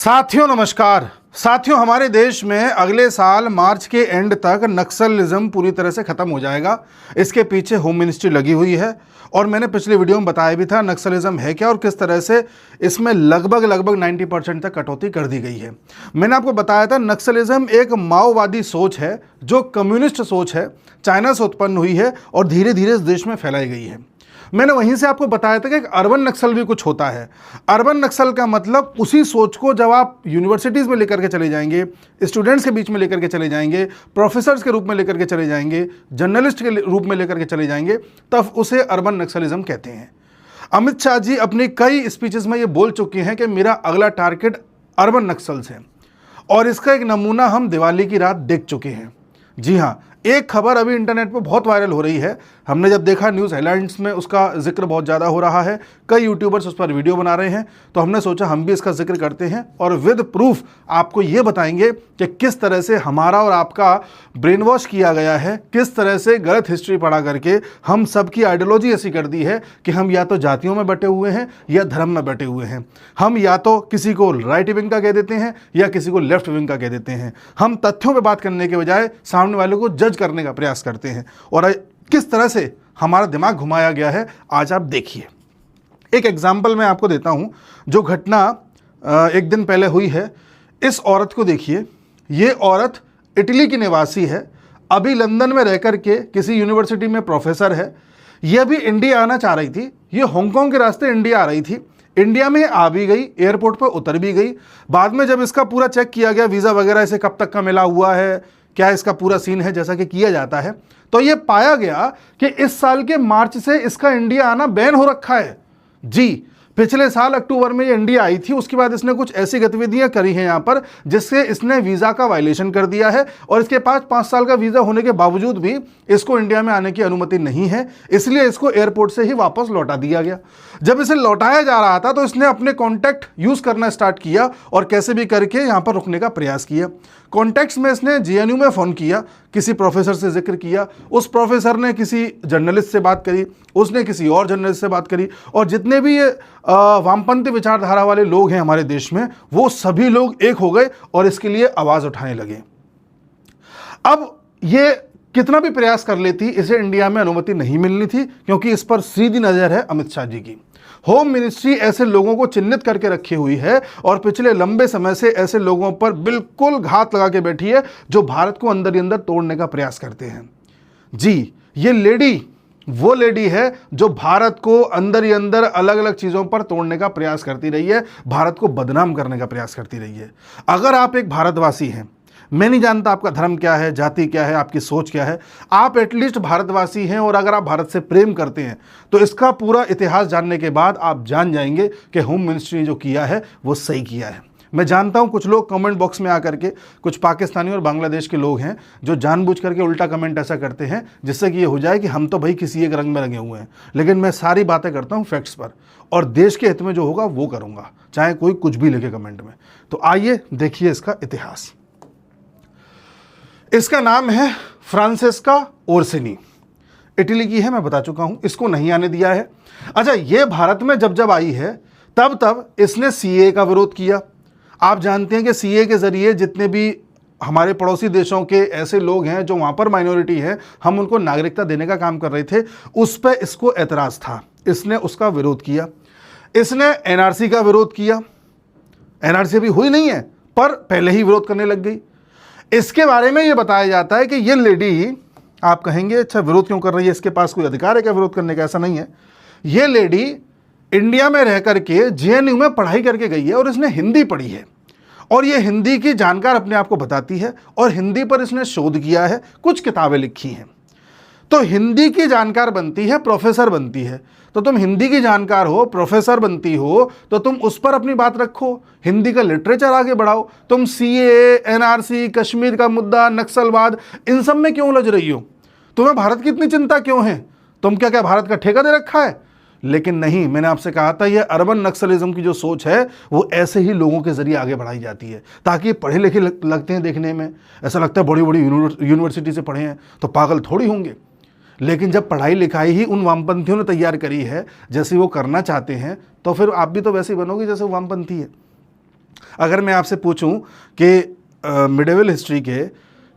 साथियों नमस्कार। साथियों, हमारे देश में अगले साल मार्च के एंड तक नक्सलिज्म पूरी तरह से खत्म हो जाएगा। इसके पीछे होम मिनिस्ट्री लगी हुई है और मैंने पिछले वीडियो में बताया भी था नक्सलिज्म है क्या और किस तरह से इसमें लगभग 90% तक कटौती कर दी गई है। मैंने आपको बताया था नक्सलिज्म एक माओवादी सोच है जो कम्युनिस्ट सोच है, चाइना से उत्पन्न हुई है और धीरे धीरे इस देश में फैलाई गई है। मैंने वहीं से आपको बताया था कि एक अर्बन नक्सल भी कुछ होता है। अर्बन नक्सल का मतलब उसी सोच को जब आप यूनिवर्सिटीज़ में लेकर के चले जाएंगे, स्टूडेंट्स के बीच में लेकर के चले जाएंगे, प्रोफेसर्स के रूप में लेकर के चले जाएंगे, जर्नलिस्ट के रूप में लेकर के चले जाएंगे, तब उसे अर्बन नक्सलिज्म कहते हैं। अमित शाह जी अपनी कई स्पीचेस में ये बोल चुके हैं कि मेरा अगला टारगेट अर्बन नक्सल्स है और इसका एक नमूना हम दिवाली की रात देख चुके हैं। जी हाँ, एक खबर अभी इंटरनेट पे बहुत वायरल हो रही है। हमने जब देखा न्यूज़ हेडलाइंस में उसका जिक्र बहुत ज़्यादा हो रहा है, कई यूट्यूबर्स उस पर वीडियो बना रहे हैं, तो हमने सोचा हम भी इसका जिक्र करते हैं और विद प्रूफ आपको ये बताएंगे कि किस तरह से हमारा और आपका ब्रेन वॉश किया गया है, किस तरह से गलत हिस्ट्री पढ़ा करके हम सबकी आइडियोलॉजी ऐसी कर दी है कि हम या तो जातियों में बटे हुए हैं या धर्म में बटे हुए हैं। हम या तो किसी को राइट विंग का कह देते हैं या किसी को लेफ्ट विंग का कह देते हैं। हम तथ्यों पर बात करने के बजाय सामने वाले को जज करने का प्रयास करते हैं और किस तरह से हमारा दिमाग घुमाया गया है आज आप देखिए। एक एग्जाम्पल मैं आपको देता हूं, जो घटना एक दिन पहले हुई है। इस औरत को देखिए, ये औरत इटली की निवासी है, अभी लंदन में रहकर के किसी यूनिवर्सिटी में प्रोफेसर है। यह भी इंडिया आना चाह रही थी, ये हांगकांग के रास्ते इंडिया आ रही थी। इंडिया में आ भी गई, एयरपोर्ट पर उतर भी गई। बाद में जब इसका पूरा चेक किया गया, वीज़ा वगैरह इसे कब तक का मिला हुआ है, क्या इसका पूरा सीन है जैसा कि किया जाता है, तो यह पाया गया कि इस साल के मार्च से इसका इंडिया आना बैन हो रखा है। जी, पिछले साल अक्टूबर में ये इंडिया आई थी, उसके बाद इसने कुछ ऐसी गतिविधियां करी हैं यहाँ पर जिससे इसने वीज़ा का वायलेशन कर दिया है और इसके पास 5 साल का वीज़ा होने के बावजूद भी इसको इंडिया में आने की अनुमति नहीं है, इसलिए इसको एयरपोर्ट से ही वापस लौटा दिया गया। जब इसे लौटाया जा रहा था तो इसने अपने कॉन्टैक्ट यूज़ करना स्टार्ट किया और कैसे भी करके यहाँ पर रुकने का प्रयास किया। कॉन्टैक्ट्स में इसने JNU में फ़ोन किया, किसी प्रोफेसर से जिक्र किया, उस प्रोफेसर ने किसी जर्नलिस्ट से बात करी, उसने किसी और जर्नलिस्ट से बात करी और जितने भी ये वामपंथी विचारधारा वाले लोग हैं हमारे देश में, वो सभी लोग एक हो गए और इसके लिए आवाज़ उठाने लगे। अब ये कितना भी प्रयास कर लेती, इसे इंडिया में अनुमति नहीं मिलनी थी क्योंकि इस पर सीधी नज़र है अमित शाह जी की। होम मिनिस्ट्री ऐसे लोगों को चिन्हित करके रखी हुई है और पिछले लंबे समय से ऐसे लोगों पर बिल्कुल घात लगा के बैठी है जो भारत को अंदर ही अंदर तोड़ने का प्रयास करते हैं। जी, ये लेडी वो लेडी है जो भारत को अंदर ही अंदर अलग अलग चीज़ों पर तोड़ने का प्रयास करती रही है, भारत को बदनाम करने का प्रयास करती रही है। अगर आप एक भारतवासी हैं, मैं नहीं जानता आपका धर्म क्या है, जाति क्या है, आपकी सोच क्या है, आप एटलीस्ट भारतवासी हैं और अगर आप भारत से प्रेम करते हैं तो इसका पूरा इतिहास जानने के बाद आप जान जाएंगे कि होम मिनिस्ट्री ने जो किया है वो सही किया है। मैं जानता हूं कुछ लोग कमेंट बॉक्स में आकर के, कुछ पाकिस्तानी और बांग्लादेश के लोग हैं जो जानबूझ करके उल्टा कमेंट ऐसा करते हैं जिससे कि ये हो जाए कि हम तो भाई किसी एक रंग में रंगे हुए हैं, लेकिन मैं सारी बातें करता हूं फैक्ट्स पर और देश के हित में जो होगा वो करूंगा, चाहे कोई कुछ भी लिखे कमेंट में। तो आइए देखिए इसका इतिहास। इसका नाम है फ्रांसेस्का ओर्सिनी, इटली की है, मैं बता चुका हूं, इसको नहीं आने दिया है। अच्छा, ये भारत में जब जब आई है तब तब इसने CAA का विरोध किया। आप जानते हैं कि CAA के जरिए जितने भी हमारे पड़ोसी देशों के ऐसे लोग हैं जो वहाँ पर माइनॉरिटी है, हम उनको नागरिकता देने का काम कर रहे थे, उस पर इसको एतराज़ था, इसने उसका विरोध किया। इसने NRC का विरोध किया। NRC अभी हुई नहीं है पर पहले ही विरोध करने लग गई। इसके बारे में ये बताया जाता है कि ये लेडी, आप कहेंगे अच्छा विरोध क्यों कर रही है, इसके पास कोई अधिकार है क्या विरोध करने का? ऐसा नहीं है। ये लेडी इंडिया में रह करके JNU में पढ़ाई करके गई है और इसने हिंदी पढ़ी है और ये हिंदी की जानकार अपने आप को बताती है और हिंदी पर इसने शोध किया है, कुछ किताबें लिखी हैं। तो हिंदी की जानकार बनती है, प्रोफेसर बनती है। तो तुम हिंदी की जानकार हो, प्रोफेसर बनती हो, तो तुम उस पर अपनी बात रखो, हिंदी का लिटरेचर आगे बढ़ाओ। तुम CAA, NRC, कश्मीर का मुद्दा, नक्सलवाद, इन सब में क्यों उलझ रही हो? तुम्हें भारत की इतनी चिंता क्यों है? तुम क्या भारत का ठेका दे रखा है? लेकिन नहीं, मैंने आपसे कहा था ये अर्बन नक्सलिज्म की जो सोच है वो ऐसे ही लोगों के जरिए आगे बढ़ाई जाती है ताकि ये पढ़े लिखे लगते हैं देखने में, ऐसा लगता है बड़ी बड़ी यूनिवर्सिटी से पढ़े हैं तो पागल थोड़ी होंगे। लेकिन जब पढ़ाई लिखाई ही उन वामपंथियों ने तैयार करी है जैसे वो करना चाहते हैं, तो फिर आप भी तो वैसे ही बनोगे जैसे वामपंथी है। अगर मैं आपसे पूछूं कि मिडिवल हिस्ट्री के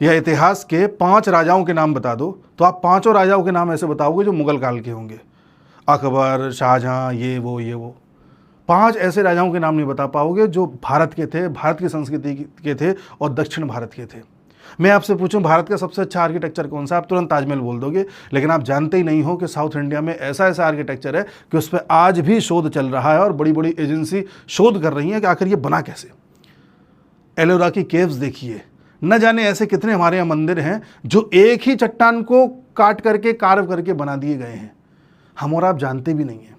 या इतिहास के 5 राजाओं के नाम बता दो, तो आप 5 राजाओं के नाम ऐसे बताओगे जो मुगल काल के होंगे। अकबर, शाहजहां, ये वो 5 ऐसे राजाओं के नाम नहीं बता पाओगे जो भारत के थे, भारत की संस्कृति के थे और दक्षिण भारत के थे। मैं आपसे पूछूं भारत का सबसे अच्छा आर्किटेक्चर कौन सा, आप तुरंत ताजमहल बोल दोगे, लेकिन आप जानते ही नहीं हो कि साउथ इंडिया में ऐसा ऐसा आर्किटेक्चर है कि उस पर आज भी शोध चल रहा है और बड़ी बड़ी एजेंसी शोध कर रही हैं कि आखिर ये बना कैसे। एलोरा की केव्स देखिए, न जाने ऐसे कितने हमारे यहाँ मंदिर हैं जो एक ही चट्टान को काट करके कार्व करके बना दिए गए हैं। हम और आप जानते भी नहीं हैं,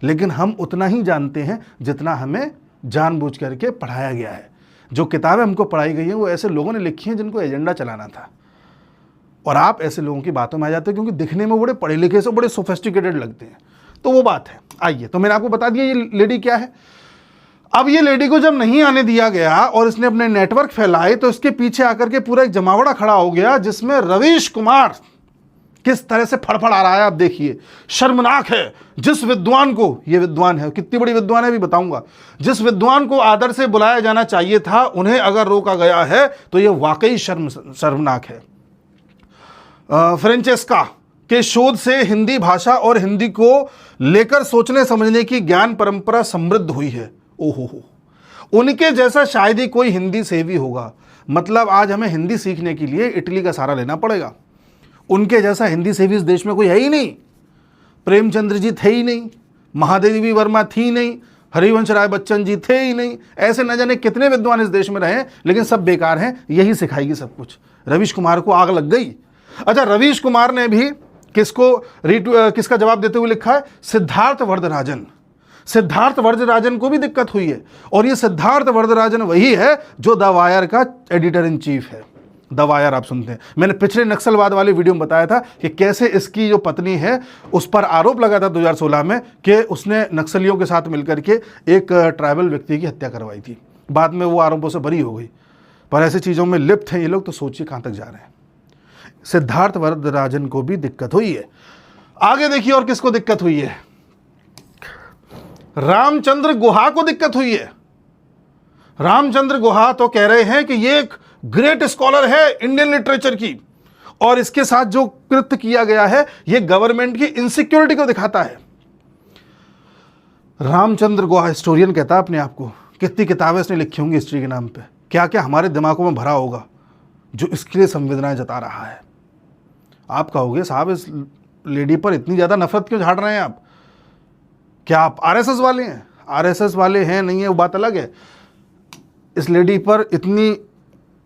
लेकिन हम उतना ही जानते हैं जितना हमें जानबूझ करके पढ़ाया गया है। जो किताबें हमको पढ़ाई गई हैं वो ऐसे लोगों ने लिखी हैं जिनको एजेंडा चलाना था, और आप ऐसे लोगों की बातों में आ जाते हैं क्योंकि दिखने में बड़े पढ़े लिखे से बड़े सोफिस्टिकेटेड लगते हैं। तो वो बात है। आइए, तो मैंने आपको बता दिया ये लेडी क्या है। अब ये लेडी को जब नहीं आने दिया गया और इसने अपने नेटवर्क फैलाए तो इसके पीछे आकर के पूरा एक जमावड़ा खड़ा हो गया जिसमें रवीश कुमार किस तरह से फड़फड़ आ रहा है। आप देखिए, शर्मनाक है। जिस विद्वान को, ये विद्वान है, कितनी बड़ी विद्वान है भी बताऊंगा, जिस विद्वान को आदर से बुलाया जाना चाहिए था उन्हें अगर रोका गया है तो यह वाकई शर्मनाक है। फ्रेंचेस्का के शोध से हिंदी भाषा और हिंदी को लेकर सोचने समझने की ज्ञान परंपरा समृद्ध हुई है। ओहो, उनके जैसा शायद ही कोई हिंदी सेवी होगा। मतलब आज हमें हिंदी सीखने के लिए इटली का सहारा लेना पड़ेगा। उनके जैसा हिंदी सेवी इस देश में कोई है ही नहीं। प्रेमचंद्र जी थे ही नहीं, महादेवी वर्मा थी नहीं, हरिवंश राय बच्चन जी थे ही नहीं। ऐसे न जाने कितने विद्वान इस देश में रहे, लेकिन सब बेकार हैं। यही सिखाएगी सब कुछ। रवीश कुमार को आग लग गई। अच्छा, रवीश कुमार ने भी किसका जवाब देते हुए लिखा है? सिद्धार्थ वरदराजन। सिद्धार्थ वरदराजन को भी दिक्कत हुई है, और ये सिद्धार्थ वरदराजन वही है जो द वायर का एडिटर इन चीफ है। द वायर आप सुनते हैं। मैंने पिछले नक्सलवाद वाले वीडियो में बताया था कि कैसे इसकी जो पत्नी है उस पर आरोप लगा था 2016 में कि उसने नक्सलियों के साथ मिलकर के एक ट्राइबल व्यक्ति की हत्या करवाई थी। बाद में वो आरोपों से बरी हो गई। पर ऐसी चीज़ों में लिप्त हैं ये लोग, तो सोचिए कहाँ तक जा रहे हैं। सिद्धार्थ वरदराजन को भी दिक्कत हुई है। आगे देखिए और किसको दिक्कत हुई है। रामचंद्र गुहा को दिक्कत हुई है। रामचंद्र गुहा तो कह रहे हैं कि ये एक ग्रेट स्कॉलर है इंडियन लिटरेचर की, और इसके साथ जो कृत्य किया गया है ये गवर्नमेंट की इनसिक्योरिटी को दिखाता है। रामचंद्र गुहा हिस्टोरियन कहता है अपने आप को। कितनी किताबें इसने लिखी होंगी हिस्ट्री के नाम पे, क्या क्या हमारे दिमागों में भरा होगा जो इसके लिए संवेदनाएं जता रहा है। आप कहोगे साहब इस लेडी पर इतनी ज़्यादा नफरत क्यों झाड़ रहे हैं आप? क्या आप आरएसएस वाले हैं? आरएसएस वाले हैं नहीं है वो बात अलग है। इस लेडी पर इतनी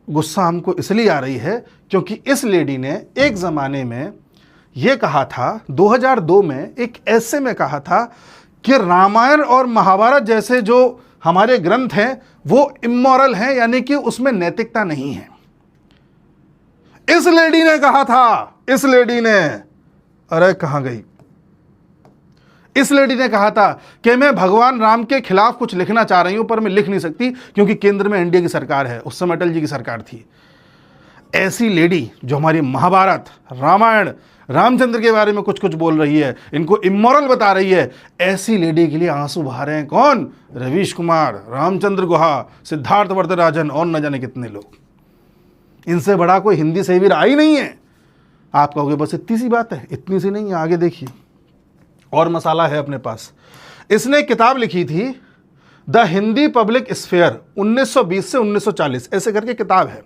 गुस्सा हमको इसलिए आ रही है क्योंकि इस लेडी ने एक ज़माने में ये कहा था, 2002 में एक ऐसे में कहा था कि रामायण और महाभारत जैसे जो हमारे ग्रंथ हैं वो इमोरल हैं, यानी कि उसमें नैतिकता नहीं है। इस लेडी ने कहा था, इस लेडी ने, अरे कहाँ गई, इस लेडी ने कहा था कि मैं भगवान राम के खिलाफ कुछ लिखना चाह रही हूं पर मैं लिख नहीं सकती क्योंकि केंद्र में एनडीए की सरकार है। उस समय अटल जी की सरकार थी। ऐसी लेडी जो हमारी महाभारत, रामायण, रामचंद्र के बारे में कुछ कुछ बोल रही है, इनको इमोरल बता रही है, ऐसी लेडी के लिए आंसू बहा रहे हैं कौन? रवीश कुमार, रामचंद्र गुहा, सिद्धार्थ वरदराजन और न जाने कितने लोग। इनसे बड़ा कोई हिंदी सेवी रहा ही नहीं है। आप कहोगे बस इतनी सी बात है, इतनी सी नहीं है, आगे देखिए और मसाला है अपने पास। इसने किताब लिखी थी द हिंदी पब्लिक स्फेयर 1920 से 1940 ऐसे करके किताब है।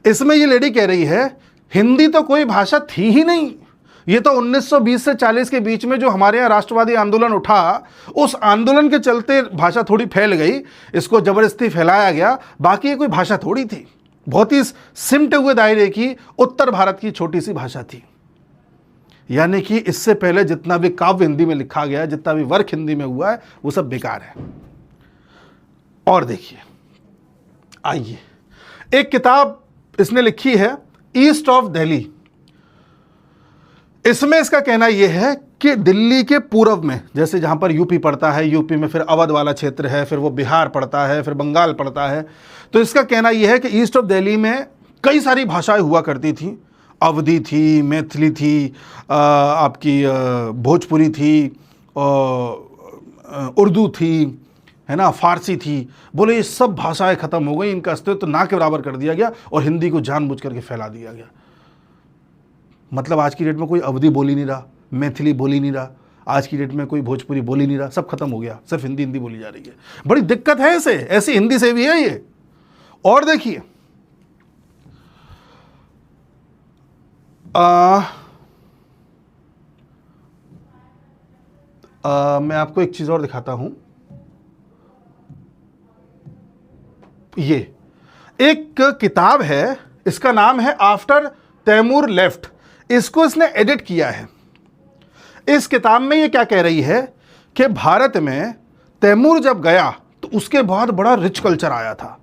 इसमें ये लेडी कह रही है हिंदी तो कोई भाषा थी ही नहीं, ये तो 1920 से 40 के बीच में जो हमारे यहाँ राष्ट्रवादी आंदोलन उठा उस आंदोलन के चलते भाषा थोड़ी फैल गई, इसको जबरदस्ती फैलाया गया, बाकी ये कोई भाषा थोड़ी थी। बहुत ही सिमटे हुए दायरे की उत्तर भारत की छोटी सी भाषा थी। यानी कि इससे पहले जितना भी काव्य हिंदी में लिखा गया, जितना भी वर्क हिंदी में हुआ है, वो सब बेकार है। और देखिए, आइए, एक किताब इसने लिखी है ईस्ट ऑफ दिल्ली। इसमें इसका कहना यह है कि दिल्ली के पूर्व में, जैसे जहां पर यूपी पड़ता है, यूपी में फिर अवध वाला क्षेत्र है, फिर वो बिहार पड़ता है, फिर बंगाल पड़ता है, तो इसका कहना यह है कि ईस्ट ऑफ दिल्ली में कई सारी भाषाएं हुआ करती थी। अवधी थी, मैथिली थी, आपकी भोजपुरी थी, उर्दू थी, है ना, फारसी थी, बोले ये सब भाषाएं खत्म हो गई, इनका अस्तित्व ना के बराबर कर दिया गया और हिंदी को जानबूझ करके फैला दिया गया। मतलब आज की डेट में कोई अवधी बोली नहीं रहा, मैथिली बोली नहीं रहा, आज की डेट में कोई भोजपुरी बोली नहीं रहा, सब खत्म हो गया, सिर्फ हिंदी हिंदी बोली जा रही है। बड़ी दिक्कत है इसे, ऐसी हिंदी से भी है ये। और देखिए मैं आपको एक चीज और दिखाता हूं। ये एक किताब है, इसका नाम है आफ्टर तैमूर लेफ्ट। इसको इसने एडिट किया है। इस किताब में ये क्या कह रही है कि भारत में तैमूर जब गया तो उसके बाद बड़ा रिच कल्चर आया था,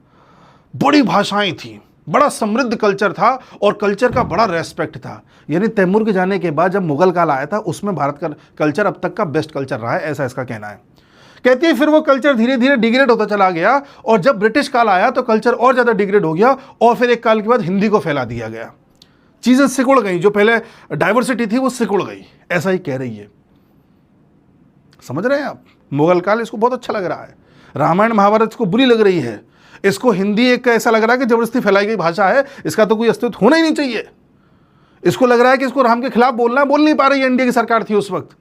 बड़ी भाषाएं थी, बड़ा समृद्ध कल्चर था और कल्चर का बड़ा रेस्पेक्ट था। यानी तैमूर के जाने के बाद जब मुगल काल आया था उसमें भारत का कल्चर अब तक का बेस्ट कल्चर रहा है, ऐसा इसका कहना है। कहती है फिर वो कल्चर धीरे धीरे डिग्रेड होता चला गया और जब ब्रिटिश काल आया तो कल्चर और ज़्यादा डिग्रेड हो गया और फिर एक काल के बाद हिंदी को फैला दिया गया। चीज़ें सिकुड़ गई, जो पहले डाइवर्सिटी थी वो सिकुड़ गई, ऐसा ही कह रही है। समझ रहे हैं आप? मुगल काल इसको बहुत अच्छा लग रहा है, रामायण महाभारत इसको बुरी लग रही है, इसको हिंदी एक ऐसा लग रहा है कि जबरदस्ती फैलाई गई भाषा है, इसका तो कोई अस्तित्व होना ही नहीं चाहिए। इसको लग रहा है कि इसको राम के खिलाफ बोलना है, बोल नहीं पा रही है, इंडिया की सरकार थी उस वक्त।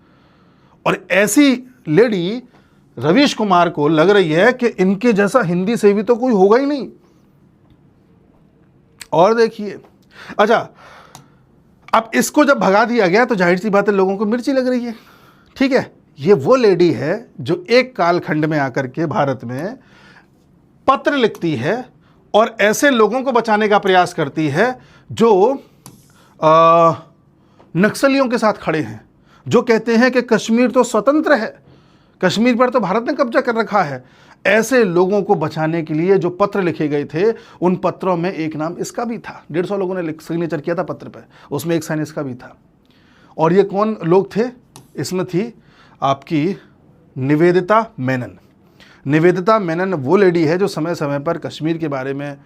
और ऐसी लेडी रवीश कुमार को लग रही है कि इनके जैसा हिंदी से भी तो कोई होगा ही नहीं। और देखिए, अच्छा अब इसको जब भगा दिया गया तो जाहिर सी बात है लोगों को मिर्ची लग रही है। ठीक है, ये वो लेडी है जो एक कालखंड में आकर के भारत में पत्र लिखती है और ऐसे लोगों को बचाने का प्रयास करती है जो नक्सलियों के साथ खड़े हैं, जो कहते हैं कि कश्मीर तो स्वतंत्र है, कश्मीर पर तो भारत ने कब्जा कर रखा है। ऐसे लोगों को बचाने के लिए जो पत्र लिखे गए थे, उन पत्रों में एक नाम इसका भी था। 150 लोगों ने सिग्नेचर किया था पत्र पर, उसमें एक साइन इसका भी था। और ये कौन लोग थे? इसमें थी आपकी निवेदिता मेनन। निवेदिता मेनन वो लेडी है जो समय समय पर कश्मीर के बारे में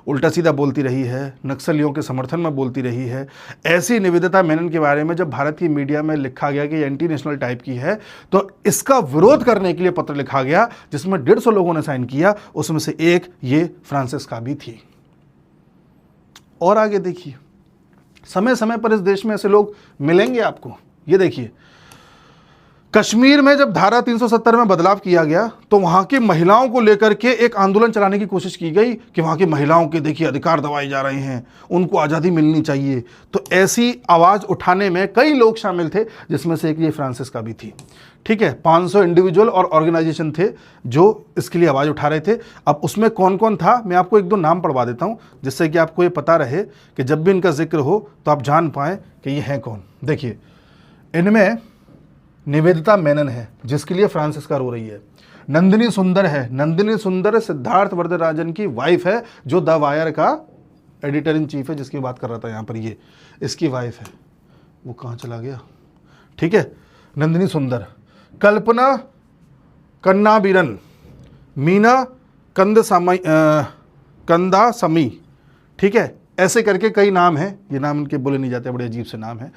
उल्टा सीधा बोलती रही है, नक्सलियों के समर्थन में बोलती रही है। ऐसी निवेदिता मेनन के बारे में जब भारत की मीडिया में लिखा गया कि एंटी नेशनल टाइप की है, तो इसका विरोध करने के लिए पत्र लिखा गया जिसमें 150 लोगों ने साइन किया, उसमें से एक ये फ्रांसिस्का भी थी। और आगे देखिए, समय समय पर इस देश में ऐसे लोग मिलेंगे आपको। ये देखिए, कश्मीर में जब धारा 370 में बदलाव किया गया तो वहां की महिलाओं को लेकर के एक आंदोलन चलाने की कोशिश की गई कि वहां की महिलाओं के देखिए अधिकार दबाए जा रहे हैं, उनको आज़ादी मिलनी चाहिए। तो ऐसी आवाज़ उठाने में कई लोग शामिल थे, जिसमें से एक ये फ्रांसिस्का भी थी। ठीक है, 500 इंडिविजुअल और ऑर्गेनाइजेशन थे जो इसके लिए आवाज़ उठा रहे थे। अब उसमें कौन कौन था, मैं आपको एक दो नाम पढ़वा देता हूँ जिससे कि आपको ये पता रहे कि जब भी इनका जिक्र हो तो आप जान पाएँ कि ये हैं कौन। देखिए, इनमें निवेदिता मेनन है जिसके लिए फ्रांसिस्का रो रही है। नंदिनी सुंदर है, नंदिनी सुंदर सिद्धार्थ वरदराजन की वाइफ है जो द वायर का एडिटर इन चीफ है, जिसकी बात कर रहा था यहाँ पर, ये इसकी वाइफ है। वो कहाँ चला गया? ठीक है, नंदिनी सुंदर। कल्पना कन्नाबीरन, मीना कंदा समी। ठीक है, ऐसे करके कई नाम हैं, ये नाम इनके बोले नहीं जाते, बड़े अजीब से नाम हैं।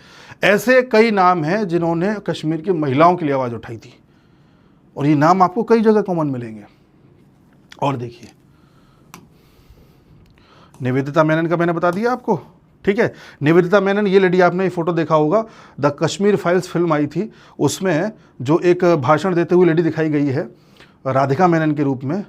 ऐसे कई नाम हैं जिन्होंने कश्मीर की महिलाओं के लिए आवाज़ उठाई थी और ये नाम आपको कई जगह कॉमन मिलेंगे। और देखिए, निवेदिता मेनन का मैंने बता दिया आपको। ठीक है, निवेदिता मेनन, ये लेडी, आपने ये फोटो देखा होगा, द कश्मीर फाइल्स फिल्म आई थी, उसमें जो एक भाषण देते हुए लेडी दिखाई गई है राधिका मेनन के रूप में,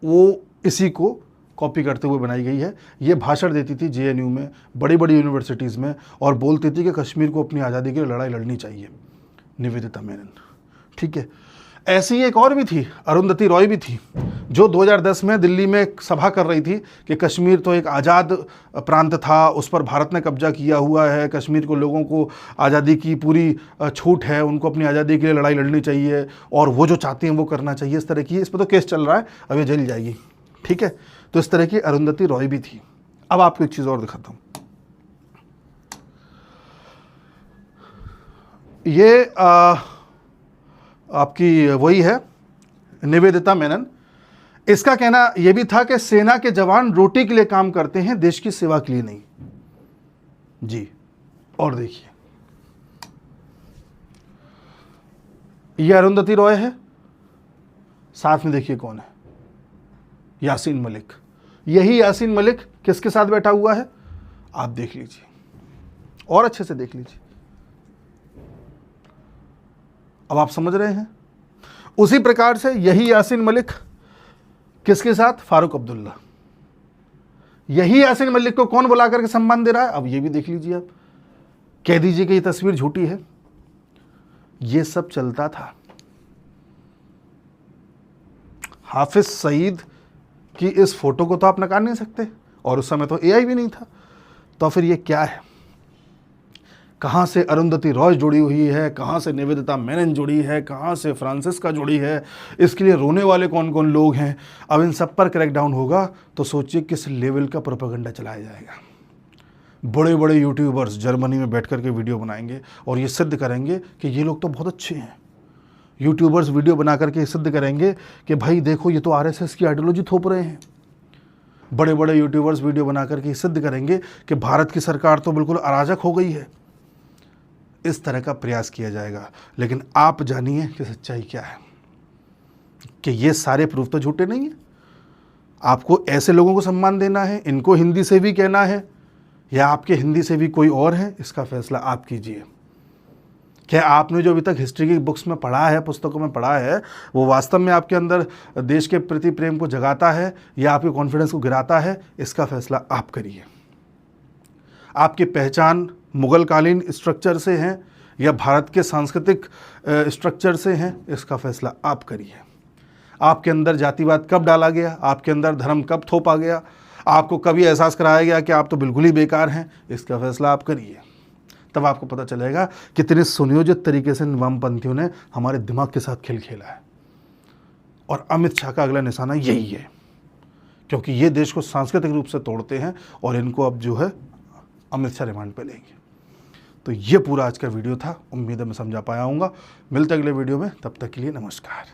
वो इसी को कॉपी करते हुए बनाई गई है। ये भाषण देती थी जेएनयू में, बड़ी बड़ी यूनिवर्सिटीज़ में, और बोलती थी कि कश्मीर को अपनी आज़ादी के लिए लड़ाई लड़नी चाहिए, निवेदिता मेनन। ठीक है, ऐसी एक और भी थी, अरुंधति रॉय भी थी, जो 2010 में दिल्ली में एक सभा कर रही थी कि कश्मीर तो एक आज़ाद प्रांत था, उस पर भारत ने कब्जा किया हुआ है, कश्मीर को लोगों को आज़ादी की पूरी छूट है, उनको अपनी आज़ादी के लिए लड़ाई लड़नी चाहिए और वो जो चाहती हैं वो करना चाहिए। इस तरह की, इस पर तो केस चल रहा है, अब ये जेल जाएगी। ठीक है, तो इस तरह की अरुंधति रॉय भी थी। अब आपको एक चीज़ और दिखाता हूँ। ये आपकी वही है निवेदिता मेनन। इसका कहना यह भी था कि सेना के जवान रोटी के लिए काम करते हैं, देश की सेवा के लिए नहीं जी। और देखिए, ये अरुंधति रॉय है, साथ में देखिए कौन है, यासीन मलिक। यही यासीन मलिक किसके साथ बैठा हुआ है, आप देख लीजिए और अच्छे से देख लीजिए। अब आप समझ रहे हैं। उसी प्रकार से यही यासीन मलिक किसके साथ, फारूक अब्दुल्ला। यही यासीन मलिक को कौन बुला करके सम्मान दे रहा है, अब ये भी देख लीजिए। आप कह दीजिए कि ये तस्वीर झूठी है, ये सब चलता था। हाफिज सईद की इस फोटो को तो आप नकार नहीं सकते, और उस समय तो एआई भी नहीं था, तो फिर ये क्या है। कहाँ से अरुंधति रॉय जुड़ी हुई है, कहाँ से निवेदिता मेनन जुड़ी है, कहाँ से फ्रांसिस्का जुड़ी है, इसके लिए रोने वाले कौन कौन लोग हैं। अब इन सब पर क्रैकडाउन होगा तो सोचिए किस लेवल का प्रोपेगेंडा चलाया जाएगा। बड़े बड़े यूट्यूबर्स जर्मनी में बैठ करके वीडियो बनाएंगे और ये सिद्ध करेंगे कि ये लोग तो बहुत अच्छे हैं। यूट्यूबर्स वीडियो बना करके सिद्ध करेंगे कि भाई देखो ये तो आरएसएस की आइडियोलॉजी थोप रहे हैं। बड़े बड़े यूट्यूबर्स वीडियो बना करके सिद्ध करेंगे कि भारत की सरकार तो बिल्कुल अराजक हो गई है। इस तरह का प्रयास किया जाएगा, लेकिन आप जानिए कि सच्चाई क्या है, कि ये सारे प्रूफ तो झूठे नहीं हैं। आपको ऐसे लोगों को सम्मान देना है, इनको हिंदी से भी कहना है, या आपके हिंदी से भी कोई और है, इसका फैसला आप कीजिए। क्या आपने जो अभी तक हिस्ट्री की बुक्स में पढ़ा है, पुस्तकों में पढ़ा है, वो वास्तव में आपके अंदर देश के प्रति प्रेम को जगाता है या आपके कॉन्फिडेंस को गिराता है, इसका फैसला आप करिए। आपकी पहचान मुगलकालीन स्ट्रक्चर से है या भारत के सांस्कृतिक स्ट्रक्चर से हैं, इसका फैसला आप करिए। आपके अंदर जातिवाद कब डाला गया, आपके अंदर धर्म कब थोपा गया, आपको कभी एहसास कराया गया कि आप तो बिल्कुल ही बेकार हैं, इसका फैसला आप करिए। तब आपको पता चलेगा कितने सुनियोजित तरीके से वामपंथियों ने हमारे दिमाग के साथ खेल खेला है। और अमित शाह का अगला निशाना यही है, क्योंकि ये देश को सांस्कृतिक रूप से तोड़ते हैं और इनको अब जो है अमित शाह रिमांड पे लेंगे। तो ये पूरा आज का वीडियो था। उम्मीद है मैं समझा पाया हूँगा। मिलते अगले वीडियो में, तब तक के लिए नमस्कार।